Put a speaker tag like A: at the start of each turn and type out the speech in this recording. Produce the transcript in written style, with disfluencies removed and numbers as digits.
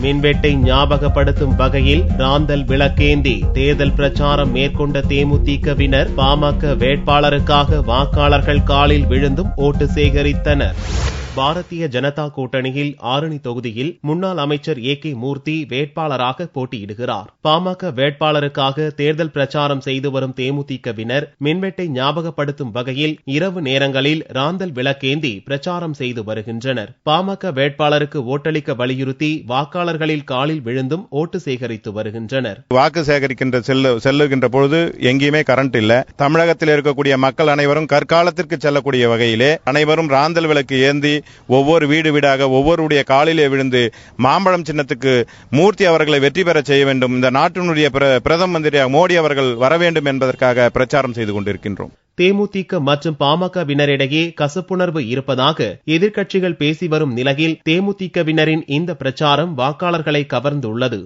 A: மின்வெட்டை ஞாபகப்படுத்தும் வகையில் ராந்தல் விளக்கேந்தி தேர்தல் பிரச்சாரம் மேற்கொண்ட தேமுதிகவினர் பாமக வேட்பாளருக்காக வாக்காளர்கள் காலில் விழுந்தும் ஓட்டு சேகரித்தனர். பாரதிய ஜனதா கூட்டணியில் ஆரணி தொகுதியில் முன்னாள் அமைச்சர் ஏ.கே. மூர்த்தி வேட்பாளராக போட்டியிடுகிறார். பாமக வேட்பாளருக்காக தேர்தல் பிரச்சாரம் செய்து வரும் தேமுதிகவினர் மின்வெட்டை ஞாபகப்படுத்தும் வகையில் இரவு நேரங்களில் ராந்தல் விளக்கேந்தி பிரச்சாரம் செய்து வருகின்றனர். பாமக வேட்பாளருக்கு ஓட்டளிக்க வலியுறுத்தி வாக்காளர்களில் காலில் விழுந்தும் ஓட்டு சேகரித்து வருகின்றனர்.
B: வாக்கு சேகரிக்கின்ற செல்லுகின்ற பொழுது எங்கேயுமே கரண்ட் இல்ல. தமிழகத்தில் இருக்கக்கூடிய மக்கள் அனைவரும் கற்காலத்திற்கு செல்லக்கூடிய வகையிலே அனைவரும் ராந்தல் விளக்கு ஏந்தி ஒவ்வொரு வீடாக ஒவ்வொருடைய காலிலே விழுந்து மாம்பழம் சின்னத்துக்கு மூர்த்தி அவர்களை வெற்றி பெற செய்ய வேண்டும், இந்த நாட்டினுடைய பிரதம மந்திரியாக மோடி அவர்கள் வர வேண்டும் என்பதற்காக பிரச்சாரம் செய்து கொண்டிருக்கின்றோம்.
A: தேமுதிக மற்றும் பாமகவினரிடையே கசப்புணர்வு இருப்பதாக எதிர்க்கட்சிகள் பேசி வரும் நிலையில் தேமுதிகவினரின் இந்த பிரச்சாரம் வாக்காளர்களை கவர்ந்துள்ளது.